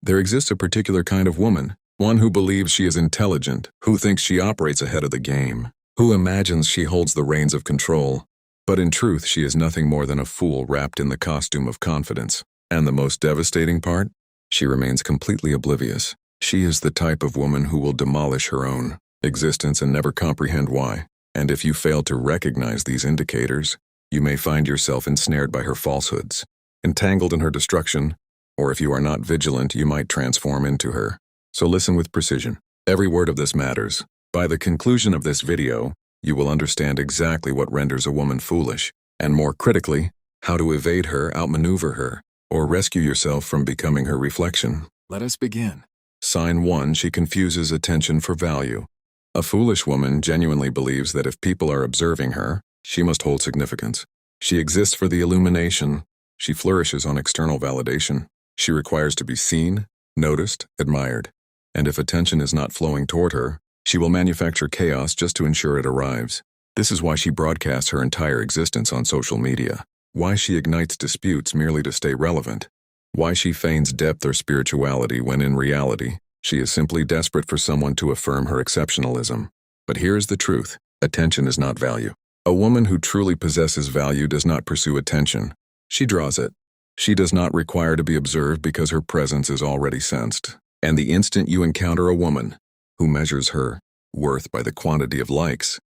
There exists a particular kind of woman, one who believes she is intelligent, who thinks she operates ahead of the game, who imagines she holds the reins of control. But in truth, she is nothing more than a fool wrapped in the costume of confidence. And the most devastating part? She remains completely oblivious. She is the type of woman who will demolish her own existence and never comprehend why. And if you fail to recognize these indicators, you may find yourself ensnared by her falsehoods, entangled in her destruction, or if you are not vigilant, you might transform into her. So listen with precision. Every word of this matters. By the conclusion of this video, you will understand exactly what renders a woman foolish, and more critically, how to evade her, outmaneuver her, or rescue yourself from becoming her reflection. Let us begin. Sign 1. She confuses attention for value. A foolish woman genuinely believes that if people are observing her, she must hold significance. She exists for the illumination. She flourishes on external validation. She requires to be seen, noticed, admired. And if attention is not flowing toward her, she will manufacture chaos just to ensure it arrives. This is why she broadcasts her entire existence on social media. Why she ignites disputes merely to stay relevant. Why she feigns depth or spirituality when in reality, she is simply desperate for someone to affirm her exceptionalism. But here is the truth. Attention is not value. A woman who truly possesses value does not pursue attention. She draws it. She does not require to be observed because her presence is already sensed. And the instant you encounter a woman who measures her worth by the quantity of likes,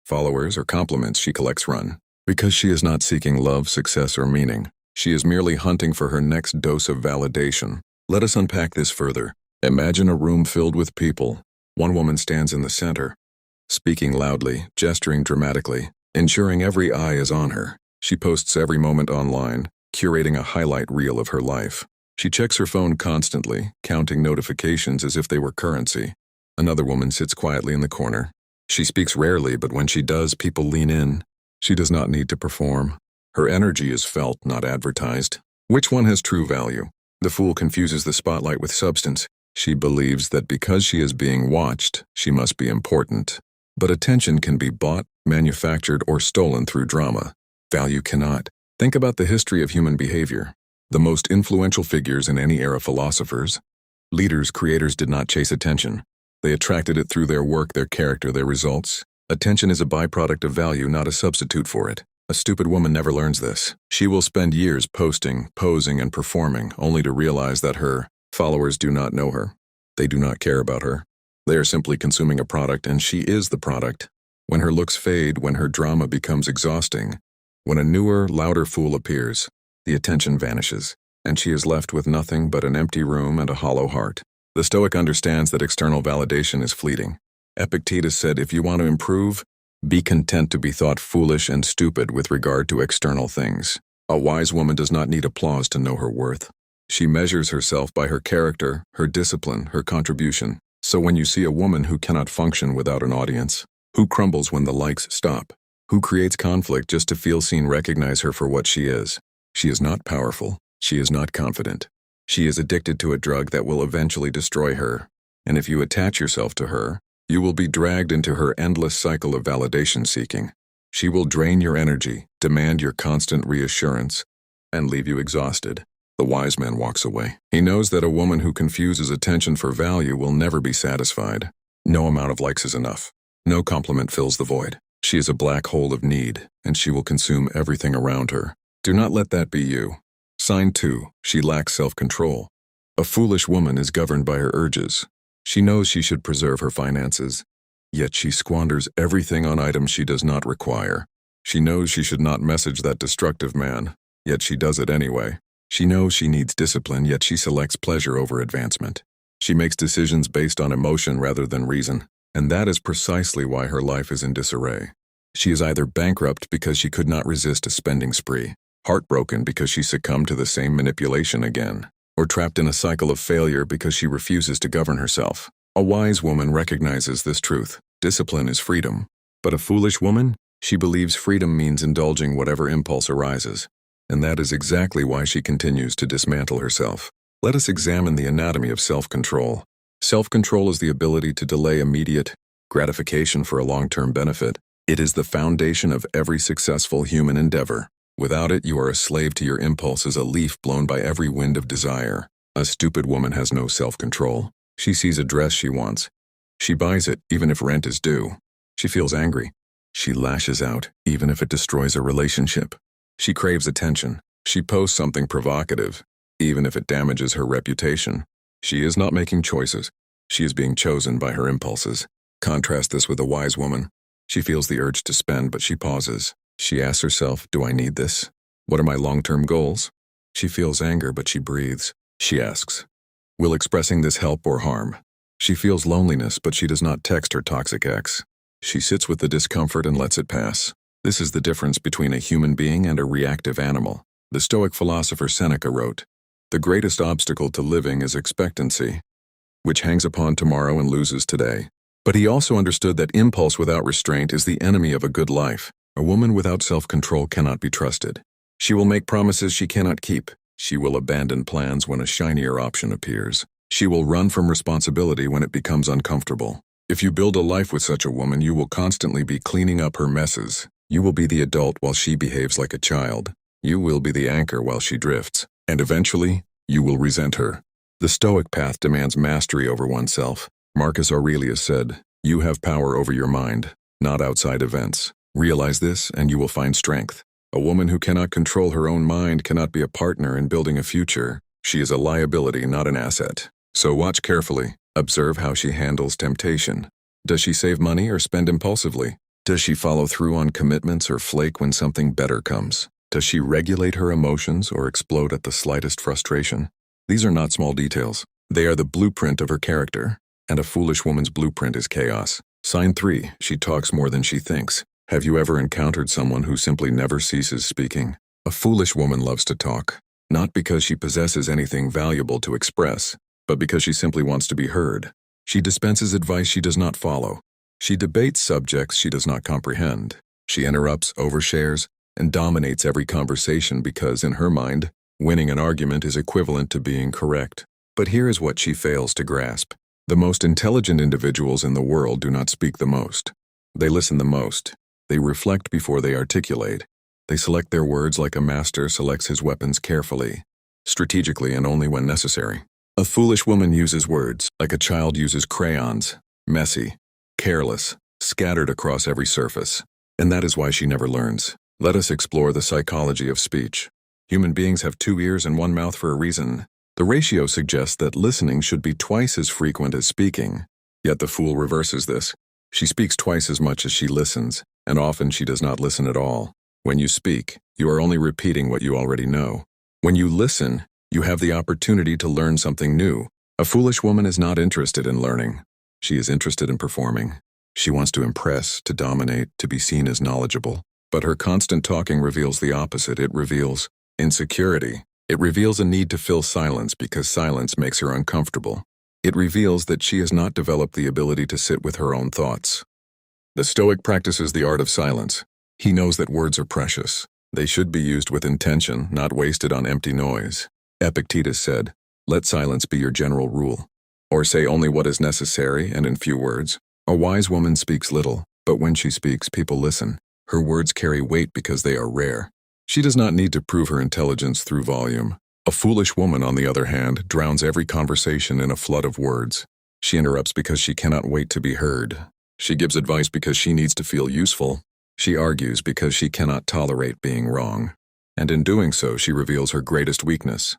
followers, or compliments she collects, run. Because she is not seeking love, success, or meaning. She is merely hunting for her next dose of validation. Let us unpack this further. Imagine a room filled with people. One woman stands in the center, speaking loudly, gesturing dramatically, ensuring every eye is on her. She posts every moment online, curating a highlight reel of her life. She checks her phone constantly, counting notifications as if they were currency. Another woman sits quietly in the corner. She speaks rarely, but when she does, people lean in. She does not need to perform. Her energy is felt, not advertised. Which one has true value? The fool confuses the spotlight with substance. She believes that because she is being watched, she must be important. But attention can be bought, manufactured, or stolen through drama. Value cannot. Think about the history of human behavior. The most influential figures in any era, philosophers, leaders, creators, did not chase attention. They attracted it through their work, their character, their results. Attention is a byproduct of value, not a substitute for it. A stupid woman never learns this. She will spend years posting, posing, and performing, only to realize that her followers do not know her. They do not care about her. They are simply consuming a product, and she is the product. When her looks fade, when her drama becomes exhausting, when a newer, louder fool appears, the attention vanishes, and she is left with nothing but an empty room and a hollow heart. The Stoic understands that external validation is fleeting. Epictetus said, if you want to improve, be content to be thought foolish and stupid with regard to external things. A wise woman does not need applause to know her worth. She measures herself by her character, her discipline, her contribution. So when you see a woman who cannot function without an audience, who crumbles when the likes stop, who creates conflict just to feel seen, recognize her for what she is. She is not powerful. She is not confident. She is addicted to a drug that will eventually destroy her. And if you attach yourself to her, you will be dragged into her endless cycle of validation seeking. She will drain your energy, demand your constant reassurance, and leave you exhausted. The wise man walks away. He knows that a woman who confuses attention for value will never be satisfied. No amount of likes is enough. No compliment fills the void. She is a black hole of need, and she will consume everything around her. Do not let that be you. Sign 2. She lacks self-control. A foolish woman is governed by her urges. She knows she should preserve her finances, yet she squanders everything on items she does not require. She knows she should not message that destructive man, yet she does it anyway. She knows she needs discipline, yet she selects pleasure over advancement. She makes decisions based on emotion rather than reason, and that is precisely why her life is in disarray. She is either bankrupt because she could not resist a spending spree, heartbroken because she succumbed to the same manipulation again, or trapped in a cycle of failure because she refuses to govern herself. A wise woman recognizes this truth. Discipline is freedom. But a foolish woman? She believes freedom means indulging whatever impulse arises. And that is exactly why she continues to dismantle herself. Let us examine the anatomy of self-control. Self-control is the ability to delay immediate gratification for a long-term benefit. It is the foundation of every successful human endeavor. Without it, you are a slave to your impulses, a leaf blown by every wind of desire. A stupid woman has no self-control. She sees a dress she wants. She buys it, even if rent is due. She feels angry. She lashes out, even if it destroys a relationship. She craves attention. She posts something provocative, even if it damages her reputation. She is not making choices. She is being chosen by her impulses. Contrast this with a wise woman. She feels the urge to spend, but she pauses. She asks herself, do I need this? What are my long-term goals? She feels anger, but she breathes. She asks, will expressing this help or harm? She feels loneliness, but she does not text her toxic ex. She sits with the discomfort and lets it pass. This is the difference between a human being and a reactive animal. The Stoic philosopher Seneca wrote, the greatest obstacle to living is expectancy, which hangs upon tomorrow and loses today. But he also understood that impulse without restraint is the enemy of a good life. A woman without self-control cannot be trusted. She will make promises she cannot keep. She will abandon plans when a shinier option appears. She will run from responsibility when it becomes uncomfortable. If you build a life with such a woman, you will constantly be cleaning up her messes. You will be the adult while she behaves like a child. You will be the anchor while she drifts. And eventually, you will resent her. The Stoic path demands mastery over oneself. Marcus Aurelius said, you have power over your mind, not outside events. Realize this and you will find strength. A woman who cannot control her own mind cannot be a partner in building a future. She is a liability, not an asset. So watch carefully. Observe how she handles temptation. Does she save money or spend impulsively? Does she follow through on commitments or flake when something better comes? Does she regulate her emotions or explode at the slightest frustration? These are not small details. They are the blueprint of her character. And a foolish woman's blueprint is chaos. Sign 3. She talks more than she thinks. Have you ever encountered someone who simply never ceases speaking? A foolish woman loves to talk, not because she possesses anything valuable to express, but because she simply wants to be heard. She dispenses advice she does not follow. She debates subjects she does not comprehend. She interrupts, overshares, and dominates every conversation because, in her mind, winning an argument is equivalent to being correct. But here is what she fails to grasp. The most intelligent individuals in the world do not speak the most. They listen the most. They reflect before they articulate. They select their words like a master selects his weapons carefully, strategically, and only when necessary. A foolish woman uses words like a child uses crayons, messy, careless, scattered across every surface. And that is why she never learns. Let us explore the psychology of speech. Human beings have 2 ears and 1 mouth for a reason. The ratio suggests that listening should be twice as frequent as speaking. Yet the fool reverses this. She speaks twice as much as she listens, and often she does not listen at all. When you speak, you are only repeating what you already know. When you listen, you have the opportunity to learn something new. A foolish woman is not interested in learning. She is interested in performing. She wants to impress, to dominate, to be seen as knowledgeable. But her constant talking reveals the opposite. It reveals insecurity. It reveals a need to fill silence because silence makes her uncomfortable. It reveals that she has not developed the ability to sit with her own thoughts. The Stoic practices the art of silence. He knows that words are precious. They should be used with intention, not wasted on empty noise. Epictetus said, let silence be your general rule. Or say only what is necessary and in few words. A wise woman speaks little, but when she speaks, people listen. Her words carry weight because they are rare. She does not need to prove her intelligence through volume. A foolish woman, on the other hand, drowns every conversation in a flood of words. She interrupts because she cannot wait to be heard. She gives advice because she needs to feel useful. She argues because she cannot tolerate being wrong. And in doing so, she reveals her greatest weakness.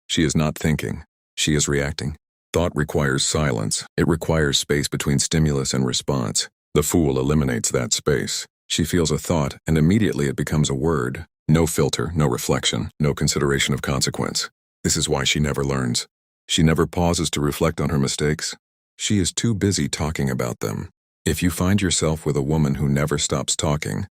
She is not thinking. She is reacting. Thought requires silence. It requires space between stimulus and response. The fool eliminates that space. She feels a thought, and immediately it becomes a word. No filter, no reflection, no consideration of consequence. This is why she never learns. She never pauses to reflect on her mistakes. She is too busy talking about them. If you find yourself with a woman who never stops talking,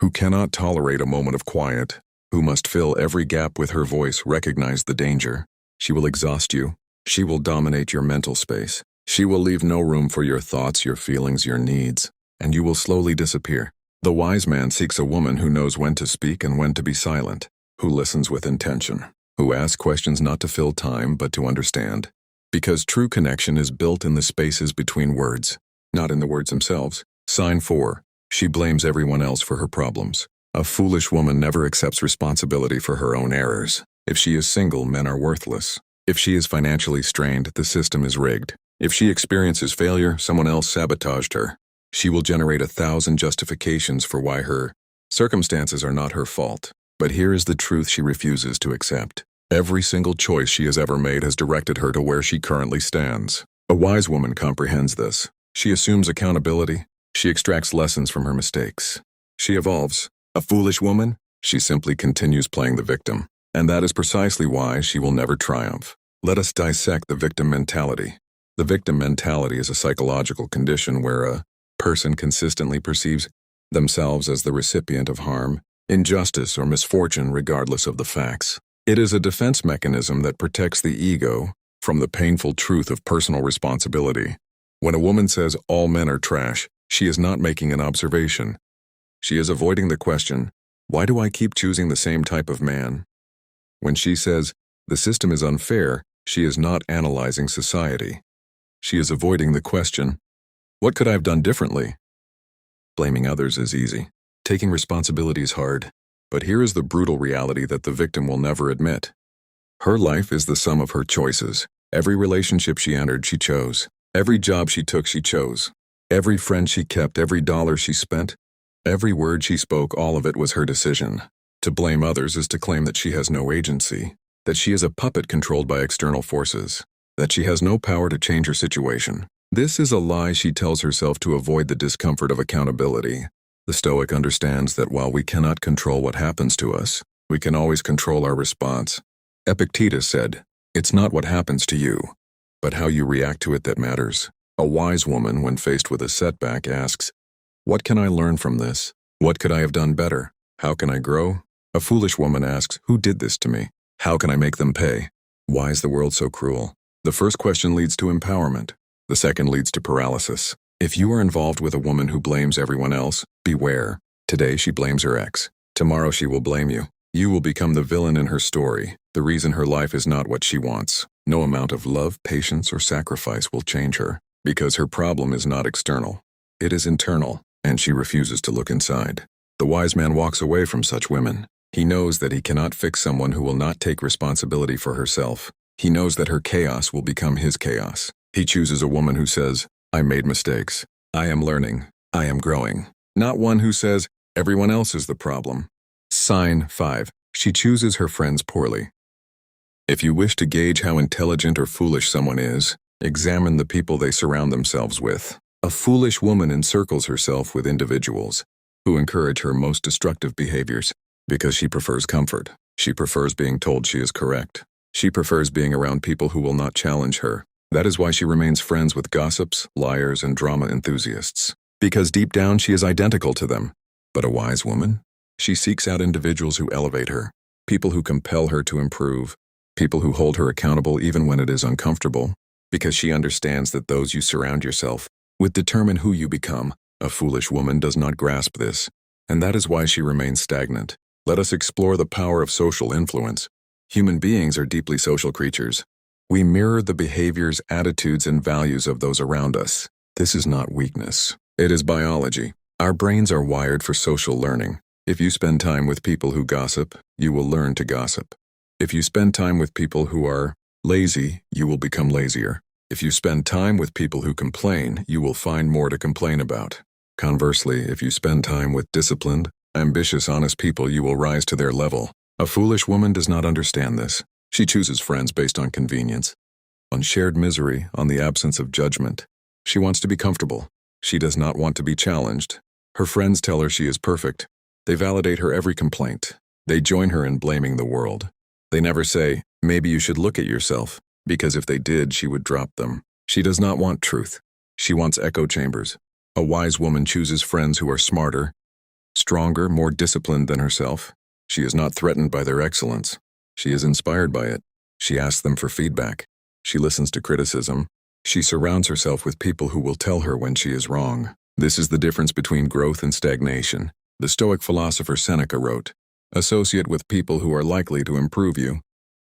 who cannot tolerate a moment of quiet, who must fill every gap with her voice, recognize the danger. She will exhaust you. She will dominate your mental space. She will leave no room for your thoughts, your feelings, your needs, and you will slowly disappear. The wise man seeks a woman who knows when to speak and when to be silent, who listens with intention, who asks questions not to fill time but to understand. Because true connection is built in the spaces between words, not in the words themselves. Sign 4. She blames everyone else for her problems. A foolish woman never accepts responsibility for her own errors. If she is single, men are worthless. If she is financially strained, the system is rigged. If she experiences failure, someone else sabotaged her. She will generate 1,000 justifications for why her circumstances are not her fault. But here is the truth she refuses to accept. Every single choice she has ever made has directed her to where she currently stands. A wise woman comprehends this. She assumes accountability. She extracts lessons from her mistakes. She evolves. A foolish woman? She simply continues playing the victim. And that is precisely why she will never triumph. Let us dissect the victim mentality. The victim mentality is a psychological condition where a person consistently perceives themselves as the recipient of harm, injustice, or misfortune regardless of the facts. It is a defense mechanism that protects the ego from the painful truth of personal responsibility. When a woman says all men are trash, she is not making an observation. She is avoiding the question, why do I keep choosing the same type of man? When she says, the system is unfair, she is not analyzing society. She is avoiding the question, what could I have done differently? Blaming others is easy. Taking responsibility is hard. But here is the brutal reality that the victim will never admit. Her life is the sum of her choices. Every relationship she entered, she chose. Every job she took, she chose. Every friend she kept, every dollar she spent, every word she spoke, all of it was her decision. To blame others is to claim that she has no agency, that she is a puppet controlled by external forces, that she has no power to change her situation. This is a lie she tells herself to avoid the discomfort of accountability. The Stoic understands that while we cannot control what happens to us, we can always control our response. Epictetus said, "It's not what happens to you, but how you react to it that matters." A wise woman, when faced with a setback, asks, what can I learn from this? What could I have done better? How can I grow? A foolish woman asks, who did this to me? How can I make them pay? Why is the world so cruel? The first question leads to empowerment. The second leads to paralysis. If you are involved with a woman who blames everyone else, beware. Today she blames her ex. Tomorrow she will blame you. You will become the villain in her story, the reason her life is not what she wants. No amount of love, patience, or sacrifice will change her, because her problem is not external. It is internal, and she refuses to look inside. The wise man walks away from such women. He knows that he cannot fix someone who will not take responsibility for herself. He knows that her chaos will become his chaos. He chooses a woman who says, I made mistakes. I am learning. I am growing. Not one who says, everyone else is the problem. Sign 5. She chooses her friends poorly. If you wish to gauge how intelligent or foolish someone is, examine the people they surround themselves with. A foolish woman encircles herself with individuals who encourage her most destructive behaviors because she prefers comfort. She prefers being told she is correct. She prefers being around people who will not challenge her. That is why she remains friends with gossips, liars, and drama enthusiasts. Because deep down she is identical to them. But a wise woman? She seeks out individuals who elevate her, people who compel her to improve, people who hold her accountable even when it is uncomfortable, because she understands that those you surround yourself with determine who you become. A foolish woman does not grasp this, and that is why she remains stagnant. Let us explore the power of social influence. Human beings are deeply social creatures. We mirror the behaviors, attitudes, and values of those around us. This is not weakness. It is biology. Our brains are wired for social learning. If you spend time with people who gossip, you will learn to gossip. If you spend time with people who are lazy, you will become lazier. If you spend time with people who complain, you will find more to complain about. Conversely, if you spend time with disciplined, ambitious, honest people, you will rise to their level. A foolish woman does not understand this. She chooses friends based on convenience, on shared misery, on the absence of judgment. She wants to be comfortable. She does not want to be challenged. Her friends tell her she is perfect. They validate her every complaint. They join her in blaming the world. They never say, maybe you should look at yourself, because if they did, she would drop them. She does not want truth. She wants echo chambers. A wise woman chooses friends who are smarter, stronger, more disciplined than herself. She is not threatened by their excellence. She is inspired by it. She asks them for feedback. She listens to criticism. She surrounds herself with people who will tell her when she is wrong. This is the difference between growth and stagnation. The Stoic philosopher Seneca wrote, "Associate with people who are likely to improve you."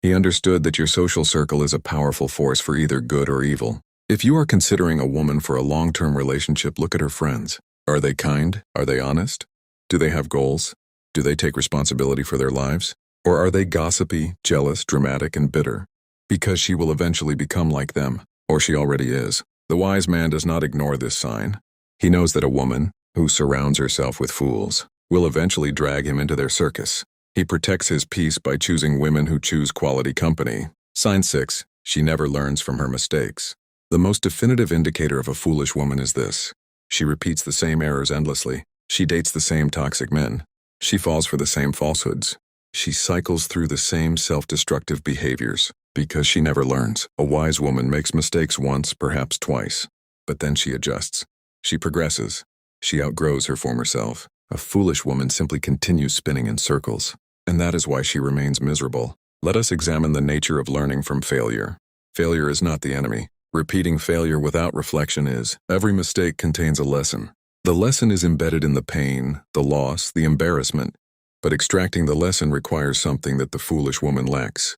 He understood that your social circle is a powerful force for either good or evil. If you are considering a woman for a long-term relationship, look at her friends. Are they kind? Are they honest? Do they have goals? Do they take responsibility for their lives? Or are they gossipy, jealous, dramatic, and bitter? because she will eventually become like them, or she already is. The wise man does not ignore this sign. He knows that a woman, who surrounds herself with fools, will eventually drag him into their circus. He protects his peace by choosing women who choose quality company. Sign 6. She never learns from her mistakes. The most definitive indicator of a foolish woman is this. She repeats the same errors endlessly. She dates the same toxic men. She falls for the same falsehoods. She cycles through the same self-destructive behaviors because she never learns. A wise woman makes mistakes once, perhaps twice, but then she adjusts. She progresses. She outgrows her former self. A foolish woman simply continues spinning in circles, and that is why she remains miserable. Let us examine the nature of learning from failure. Failure is not the enemy. Repeating failure without reflection is. Every mistake contains a lesson. The lesson is embedded in the pain, the loss, the embarrassment, but extracting the lesson requires something that the foolish woman lacks: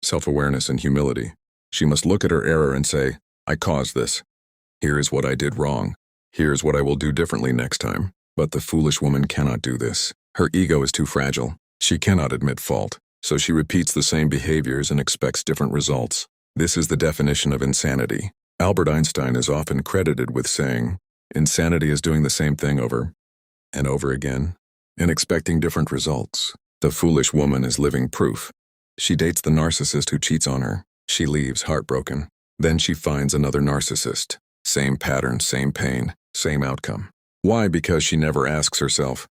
self-awareness and humility. She must look at her error and say, I caused this. Here is what I did wrong. Here's what I will do differently next time. But the foolish woman cannot do this. Her ego is too fragile. She cannot admit fault, so she repeats the same behaviors and expects different results. This is the definition of insanity. Albert Einstein is often credited with saying, insanity is doing the same thing over and over again and expecting different results. The foolish woman is living proof. She dates the narcissist who cheats on her. She leaves heartbroken. Then she finds another narcissist. Same pattern, same pain, same outcome. Why? Because she never asks herself,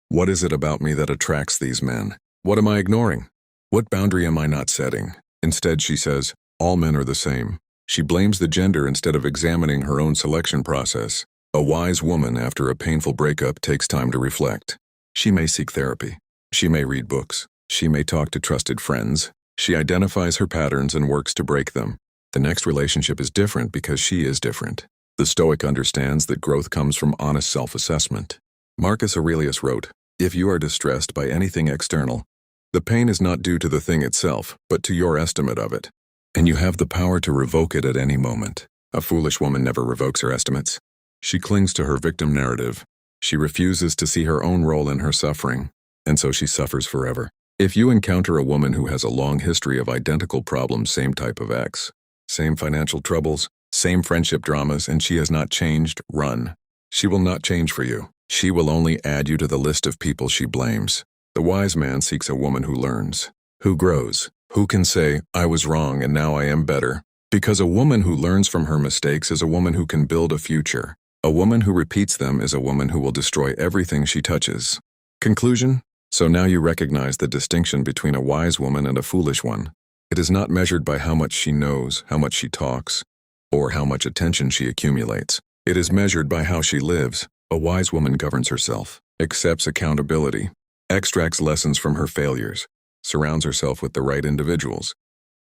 what is it about me that attracts these men? What am I ignoring? What boundary am I not setting? Instead, she says, all men are the same. She blames the gender instead of examining her own selection process. A wise woman, after a painful breakup, takes time to reflect. She may seek therapy. She may read books. She may talk to trusted friends. She identifies her patterns and works to break them. The next relationship is different because she is different. The Stoic understands that growth comes from honest self-assessment. Marcus Aurelius wrote, if you are distressed by anything external, the pain is not due to the thing itself, but to your estimate of it. And you have the power to revoke it at any moment. A foolish woman never revokes her estimates. She clings to her victim narrative. She refuses to see her own role in her suffering, and so she suffers forever. If you encounter a woman who has a long history of identical problems, same type of ex, same financial troubles, same friendship dramas, and she has not changed, run. She will not change for you. She will only add you to the list of people she blames. The wise man seeks a woman who learns, who grows, who can say, I was wrong and now I am better. Because a woman who learns from her mistakes is a woman who can build a future. A woman who repeats them is a woman who will destroy everything she touches. Conclusion? So now you recognize the distinction between a wise woman and a foolish one. It is not measured by how much she knows, how much she talks, or how much attention she accumulates. It is measured by how she lives. A wise woman governs herself, accepts accountability, extracts lessons from her failures, surrounds herself with the right individuals,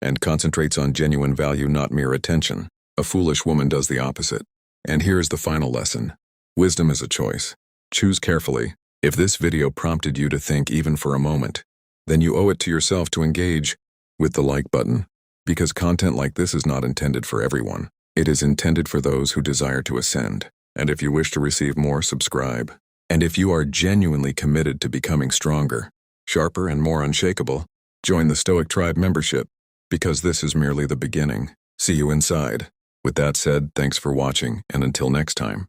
and concentrates on genuine value, not mere attention. A foolish woman does the opposite. And here is the final lesson. Wisdom is a choice. Choose carefully. If this video prompted you to think even for a moment, then you owe it to yourself to engage with the like button, because content like this is not intended for everyone. It is intended for those who desire to ascend. And if you wish to receive more, subscribe. And if you are genuinely committed to becoming stronger, sharper, and more unshakable, join the Stoic Tribe membership, because this is merely the beginning. See you inside. With that said, thanks for watching, and until next time.